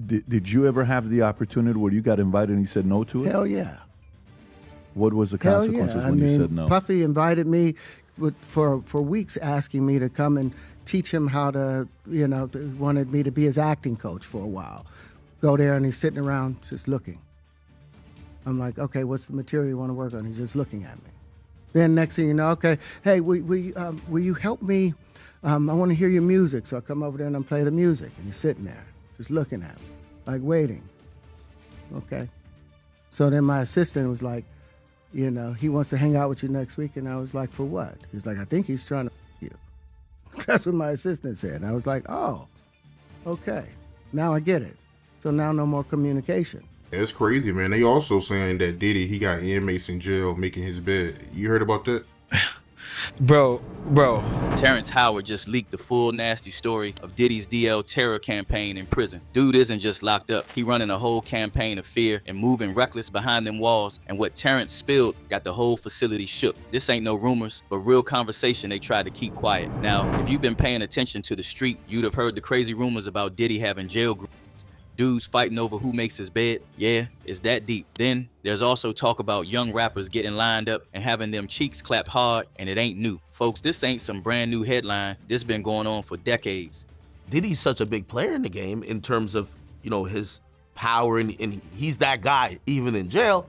Did you ever have the opportunity where you got invited and you said no to it? Hell yeah. What was the Hell consequences yeah. when you said no? Puffy invited me for weeks, asking me to come and teach him how to, wanted me to be his acting coach for a while. Go there and he's sitting around just looking. I'm like, okay, what's the material you want to work on? He's just looking at me. Then next thing you know, okay, hey, will you help me? I want to hear your music. So I come over there and I play the music. And he's sitting there just looking at me, like waiting. Okay. So then my assistant was like, he wants to hang out with you next week. And I was like, for what? He's like, I think he's trying to you. That's what my assistant said. And I was like, oh, okay. Now I get it. So now no more communication. It's crazy, man. They also saying that Diddy, he got inmates in jail making his bed. You heard about that? Bro. Terrance Howard just leaked the full nasty story of Diddy's DL terror campaign in prison. Dude isn't just locked up. He running a whole campaign of fear and moving reckless behind them walls. And what Terrance spilled got the whole facility shook. This ain't no rumors, but real conversation they tried to keep quiet. Now, if you've been paying attention to the street, you'd have heard the crazy rumors about Diddy having jail groups. Dudes fighting over who makes his bed. Yeah, it's that deep. Then there's also talk about young rappers getting lined up and having them cheeks clapped hard, and it ain't new. Folks, this ain't some brand new headline. This been going on for decades. Diddy's such a big player in the game in terms of, his power, and he's that guy even in jail.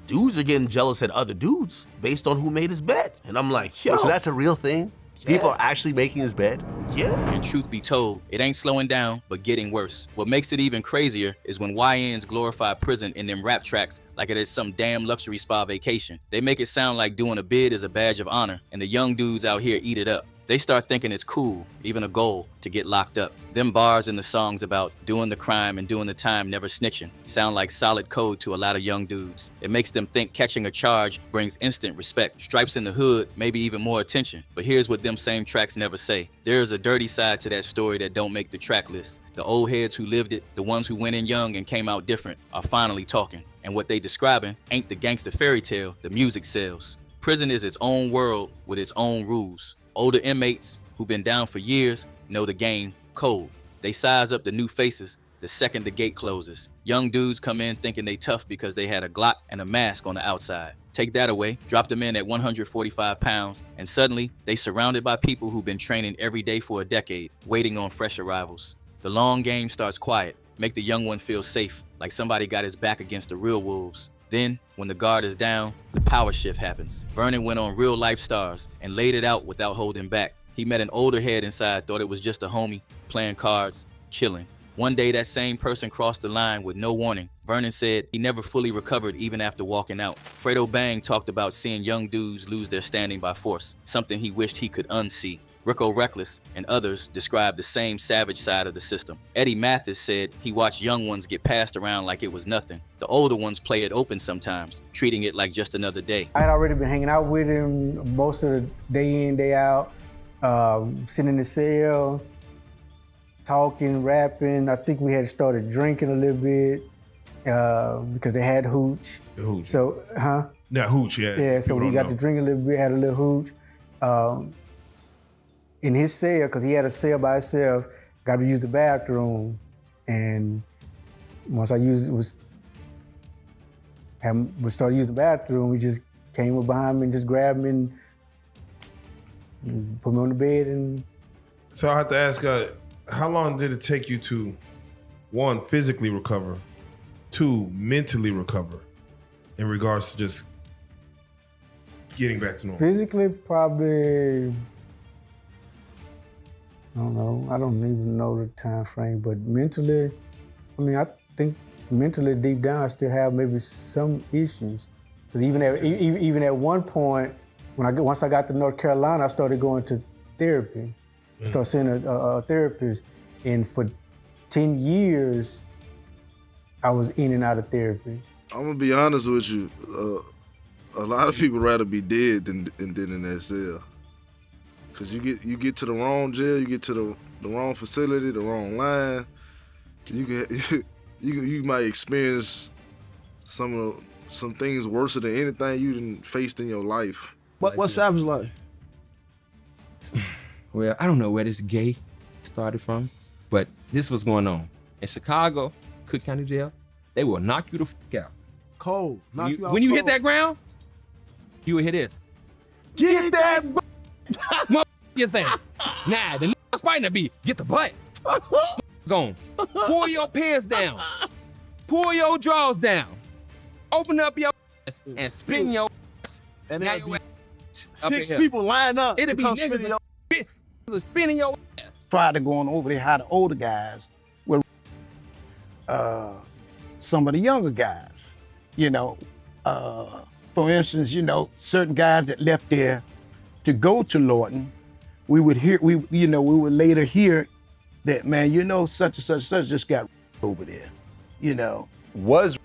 Dudes are getting jealous at other dudes based on who made his bed. And I'm like, yo. So that's a real thing? Yeah. People are actually making his bed? Yeah. And truth be told, it ain't slowing down, but getting worse. What makes it even crazier is when YNs glorify prison in them rap tracks like it is some damn luxury spa vacation. They make it sound like doing a bid is a badge of honor, and the young dudes out here eat it up. They start thinking it's cool, even a goal, to get locked up. Them bars in the songs about doing the crime and doing the time, never snitching, sound like solid code to a lot of young dudes. It makes them think catching a charge brings instant respect. Stripes in the hood, maybe even more attention. But here's what them same tracks never say. There's a dirty side to that story that don't make the track list. The old heads who lived it, the ones who went in young and came out different, are finally talking. And what they describing ain't the gangster fairy tale the music sells. Prison is its own world with its own rules. Older inmates who've been down for years know the game cold. They size up the new faces the second the gate closes. Young dudes come in thinking they tough because they had a Glock and a mask on the outside. Take that away, drop them in at 145 pounds, and suddenly they surrounded by people who've been training every day for a decade, waiting on fresh arrivals. The long game starts quiet, make the young one feel safe, like somebody got his back against the real wolves. Then, when the guard is down, the power shift happens. Vernon went on Real Life Stars and laid it out without holding back. He met an older head inside, thought it was just a homie, playing cards, chilling. One day, that same person crossed the line with no warning. Vernon said he never fully recovered even after walking out. Fredo Bang talked about seeing young dudes lose their standing by force, something he wished he could unsee. Rico Reckless and others described the same savage side of the system. Eddie Mathis said he watched young ones get passed around like it was nothing. The older ones play it open sometimes, treating it like just another day. I had already been hanging out with him most of the day in, day out, sitting in the cell, talking, rapping. I think we had started drinking a little bit because they had hooch. The hooch. So, Yeah, hooch, yeah. Yeah, so we got to drink a little bit, had a little hooch. In his cell, because he had a cell by himself, got to use the bathroom. And once I started using the bathroom, we just came up behind me and just grabbed me and put me on the bed. And So I have to ask, how long did it take you to, one, physically recover, two, mentally recover in regards to just getting back to normal? physically, probably, I don't know. I don't even know the time frame, but mentally, I think mentally deep down, I still have maybe some issues. Because even at one point, once I got to North Carolina, I started going to therapy. I started seeing a therapist, and for 10 years, I was in and out of therapy. I'm gonna be honest with you. A lot of people rather be dead than in that cell. Cause you get to the wrong jail, you get to the wrong facility, the wrong line. You might experience some things worse than anything you done faced in your life. What's Savage like? Well, I don't know where this gay started from. But this was going on. In Chicago, Cook County Jail, they will knock you the fuck out. Cold. Knock you out When you hit cold. that ground, you will hear this. Get that butt. Motherfucker thing. Nah, the niggas fighting to be, get the butt. Gone. Pull your pants down. Pull your drawers down. Open up your ass and spin your ass. And Now there'll your be ass up in 6 here. people lined up It'll to be come spin niggas your. spinning your ass. Tried to go on over there how the older guys were some of the younger guys. You know, for instance, you know, certain guys that left there to go to Lorton, we would later hear that, man, you know, such and such just got over there, you know. Was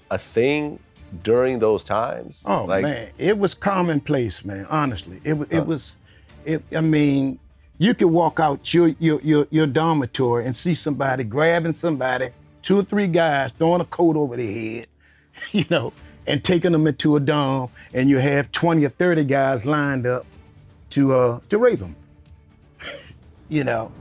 a thing during those times? Oh, man, it was commonplace, man, honestly. I mean, you could walk out your dormitory and see somebody grabbing somebody, 2 or 3 guys throwing a coat over their head, you know, and taking them into a dorm, and you have 20 or 30 guys lined up to rape them, you know.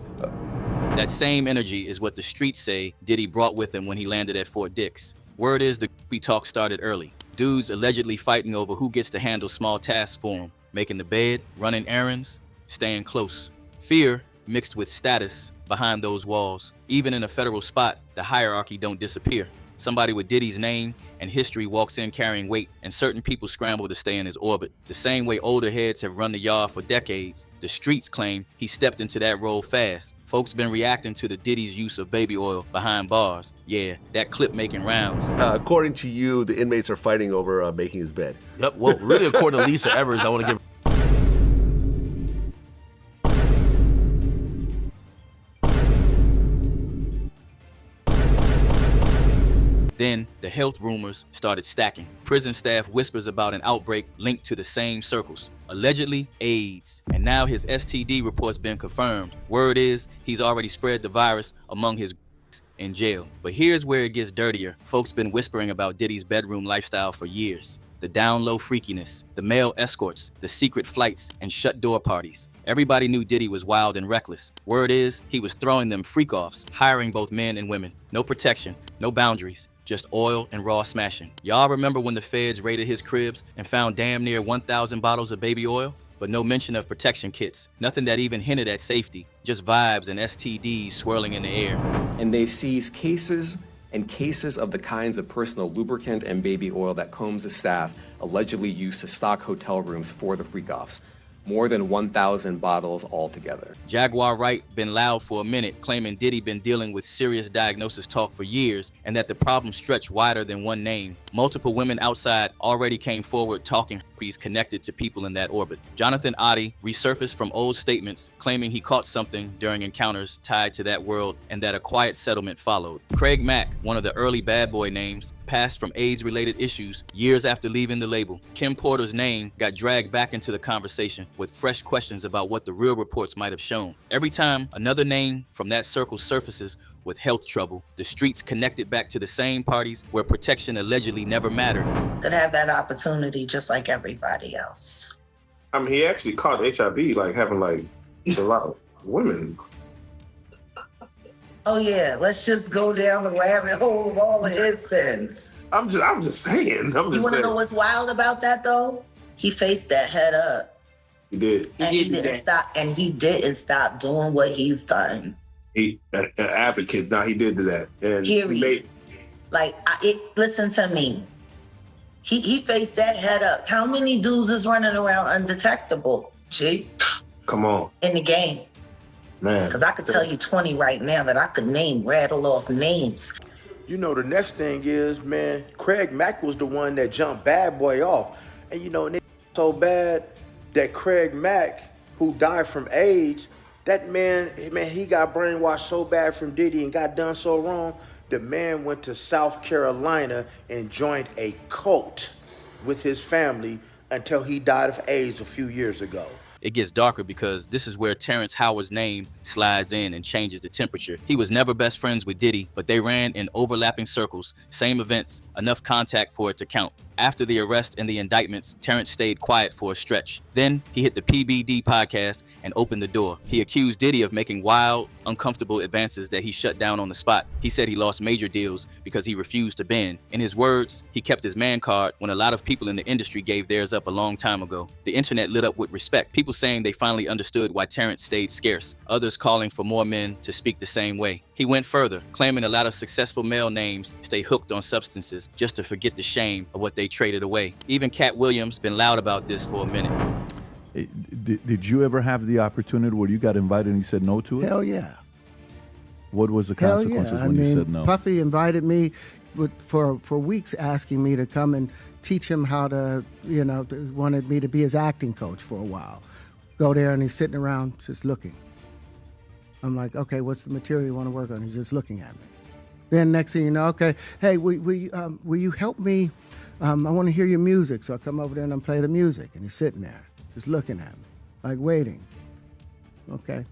That same energy is what the streets say Diddy brought with him when he landed at Fort Dix. Word is the groupie talk started early. Dudes allegedly fighting over who gets to handle small tasks for him, making the bed, running errands, staying close. Fear mixed with status behind those walls. Even in a federal spot, the hierarchy don't disappear. Somebody with Diddy's name and history walks in carrying weight, and certain people scramble to stay in his orbit. The same way older heads have run the yard for decades, the streets claim he stepped into that role fast. Folks been reacting to the Diddy's use of baby oil behind bars. Yeah, that clip making rounds. According to you, the inmates are fighting over making his bed. Yep, well, really, according to Lisa Evers, I want to give. Then, the health rumors started stacking. Prison staff whispers about an outbreak linked to the same circles. Allegedly, AIDS. And now his STD report's been confirmed. Word is, he's already spread the virus among his in jail. But here's where it gets dirtier. Folks been whispering about Diddy's bedroom lifestyle for years. The down-low freakiness, the male escorts, the secret flights, and shut-door parties. Everybody knew Diddy was wild and reckless. Word is, he was throwing them freak-offs, hiring both men and women. No protection, no boundaries. Just oil and raw smashing. Y'all remember when the feds raided his cribs and found damn near 1,000 bottles of baby oil? But no mention of protection kits. Nothing that even hinted at safety. Just vibes and STDs swirling in the air. And they seized cases and cases of the kinds of personal lubricant and baby oil that Combs' staff allegedly used to stock hotel rooms for the freak-offs. More than 1,000 bottles altogether. Jaguar Wright been loud for a minute, claiming Diddy been dealing with serious diagnosis talk for years and that the problem stretched wider than one name. Multiple women outside already came forward talking herpes connected to people in that orbit. Jonathan Oddie resurfaced from old statements, claiming he caught something during encounters tied to that world and that a quiet settlement followed. Craig Mack, one of the early bad boy names, passed from AIDS-related issues years after leaving the label. Kim Porter's name got dragged back into the conversation with fresh questions about what the real reports might have shown. Every time another name from that circle surfaces with health trouble, the streets connect it back to the same parties where protection allegedly never mattered. Could have that opportunity just like everybody else. I mean, he actually caught HIV, like having like a lot of women. Oh yeah, let's just go down the rabbit hole of all of his sins. I'm just saying. You want to know what's wild about that though? He faced that head up. He did. And he didn't stop. And he didn't stop doing what he's done. He an advocate. Now he did that. And Period. Listen to me. He faced that head up. How many dudes is running around undetectable? G. Come on. In the game. Man. Because I could tell you 20 right now that I could rattle off names. You know, the next thing is, man, Craig Mack was the one that jumped Bad Boy off. And you know, and so bad that Craig Mack, who died from AIDS, that man, he got brainwashed so bad from Diddy and got done so wrong. The man went to South Carolina and joined a cult with his family until he died of AIDS a few years ago. It gets darker because this is where Terrance Howard's name slides in and changes the temperature. He was never best friends with Diddy, but they ran in overlapping circles, same events, enough contact for it to count. After the arrest and the indictments, Terrance stayed quiet for a stretch. Then he hit the PBD podcast and opened the door. He accused Diddy of making wild, uncomfortable advances that he shut down on the spot. He said he lost major deals because he refused to bend. In his words, he kept his man card when a lot of people in the industry gave theirs up a long time ago. The internet lit up with respect, people saying they finally understood why Terrance stayed scarce, others calling for more men to speak the same way. He went further, claiming a lot of successful male names stay hooked on substances just to forget the shame of what they traded away. Even Cat Williams been loud about this for a minute. Did you ever have the opportunity where you got invited and you said no to it? Hell yeah. What was the Hell consequences yeah. when you said no? Puffy invited me for weeks, asking me to come and teach him how to, wanted me to be his acting coach for a while. Go there and he's sitting around just looking. I'm like, okay, what's the material you want to work on? He's just looking at me. Then next thing you know, okay, hey, will you help me? I want to hear your music. So I come over there and I play the music. And he's sitting there just looking at me, like waiting. Okay.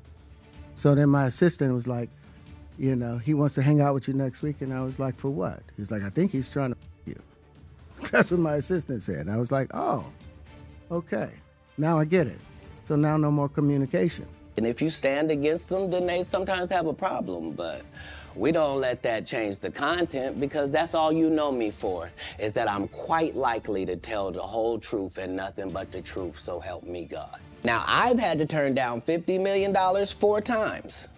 So then my assistant was like, he wants to hang out with you next week. And I was like, for what? He's like, I think he's trying to you. That's what my assistant said. And I was like, oh, okay. Now I get it. So now no more communication. And if you stand against them, then they sometimes have a problem. But we don't let that change the content, because that's all you know me for, is that I'm quite likely to tell the whole truth and nothing but the truth, so help me God. Now, I've had to turn down $50 million 4 times.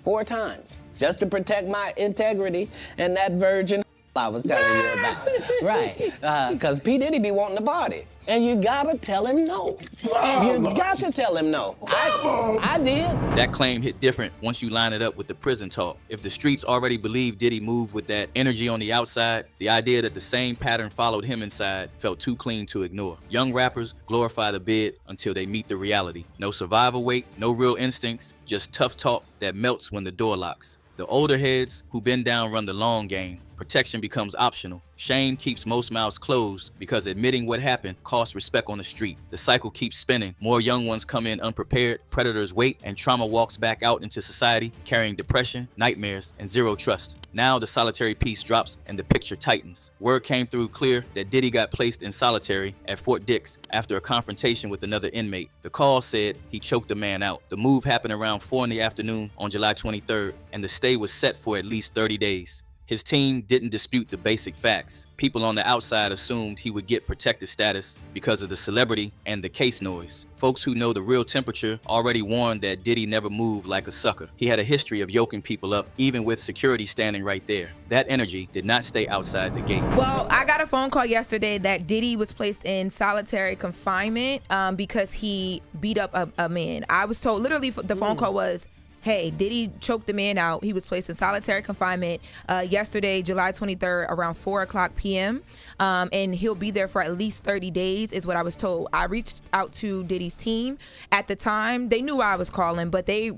4 times. Just to protect my integrity and that virgin I was telling you about. Right. Because P. Diddy be wanting to party. And you gotta tell him no. You got to tell him no. I did. That claim hit different once you line it up with the prison talk. If the streets already believe Diddy moved with that energy on the outside, the idea that the same pattern followed him inside felt too clean to ignore. Young rappers glorify the bid until they meet the reality. No survival weight, no real instincts, just tough talk that melts when the door locks. The older heads who been down run the long game. Protection becomes optional. Shame keeps most mouths closed because admitting what happened costs respect on the street. The cycle keeps spinning. More young ones come in unprepared, predators wait, and trauma walks back out into society carrying depression, nightmares, and zero trust. Now the solitary piece drops and the picture tightens. Word came through clear that Diddy got placed in solitary at Fort Dix after a confrontation with another inmate. The call said he choked the man out. The move happened around 4 in the afternoon on July 23rd, and the stay was set for at least 30 days. His team didn't dispute the basic facts. People on the outside assumed he would get protected status because of the celebrity and the case noise. Folks who know the real temperature already warned that Diddy never moved like a sucker. He had a history of yoking people up, even with security standing right there. That energy did not stay outside the gate. Well, I got a phone call yesterday that Diddy was placed in solitary confinement because he beat up a man. I was told, literally, the phone call was, hey, Diddy choked the man out. He was placed in solitary confinement yesterday, July 23rd, around 4 o'clock p.m. And he'll be there for at least 30 days is what I was told. I reached out to Diddy's team. At the time, they knew I was calling, but they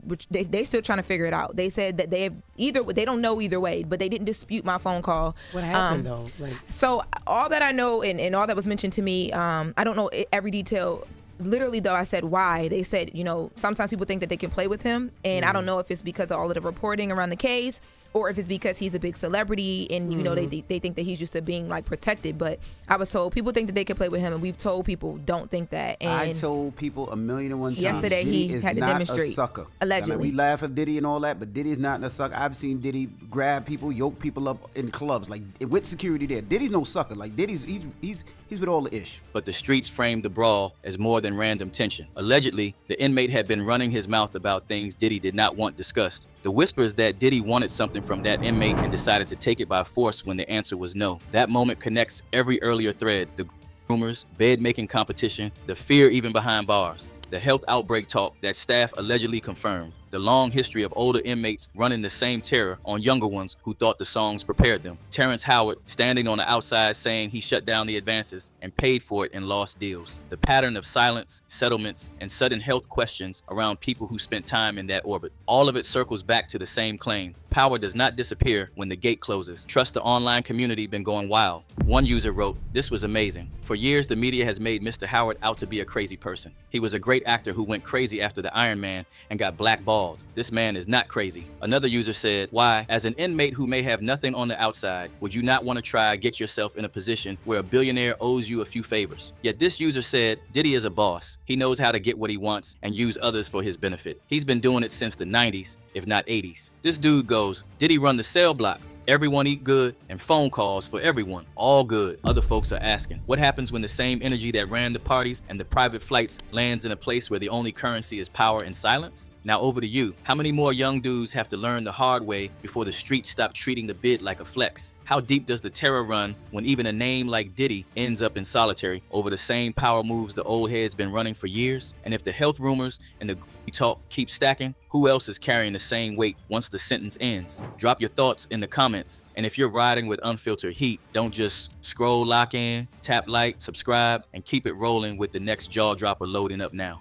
still trying to figure it out. They said that they don't know either way, but they didn't dispute my phone call. What happened, though? So all that I know and all that was mentioned to me, I don't know every detail. Literally, though, I said why. They said, sometimes people think that they can play with him. And I don't know if it's because of all of the reporting around the case or if it's because he's a big celebrity and, they think that he's used to being, protected. But I was told people think that they can play with him, and we've told people don't think that. And I told people 1,000,001 times. Yesterday, Diddy he is had to not demonstrate. a sucker. Allegedly. I mean, we laugh at Diddy and all that, but Diddy's not a sucker. I've seen Diddy grab people, yoke people up in clubs, with security there. Diddy's no sucker. Diddy's, he's with all the ish. But the streets framed the brawl as more than random tension. Allegedly, the inmate had been running his mouth about things Diddy did not want discussed. The whispers that Diddy wanted something from that inmate and decided to take it by force when the answer was no. That moment connects every earlier thread. The rumors, bed-making competition, the fear even behind bars. The health outbreak talk that staff allegedly confirmed. The long history of older inmates running the same terror on younger ones who thought the songs prepared them. Terrance Howard standing on the outside saying he shut down the advances and paid for it in lost deals. The pattern of silence, settlements, and sudden health questions around people who spent time in that orbit. All of it circles back to the same claim. Power does not disappear when the gate closes. Trust the online community been going wild. One user wrote, "This was amazing. For years, the media has made Mr. Howard out to be a crazy person. He was a great actor who went crazy after the Iron Man and got blackballed. involved. This man is not crazy. Another user said, why, as an inmate who may have nothing on the outside, would you not want to try get yourself in a position where a billionaire owes you a few favors? Yet this user said, Diddy is a boss. He knows how to get what he wants and use others for his benefit. He's been doing it since the 90s, if not 80s. This dude goes, Diddy run the cell block. Everyone eat good, and phone calls for everyone, all good. Other folks are asking, what happens when the same energy that ran the parties and the private flights lands in a place where the only currency is power and silence? Now over to you. How many more young dudes have to learn the hard way before the streets stop treating the bid like a flex? How deep does the terror run when even a name like Diddy ends up in solitary over the same power moves the old head's been running for years? And if the health rumors and the talk keep stacking, who else is carrying the same weight once the sentence ends? Drop your thoughts in the comments. And if you're riding with unfiltered heat, don't just scroll, lock in, tap like, subscribe, and keep it rolling with the next jaw dropper loading up now.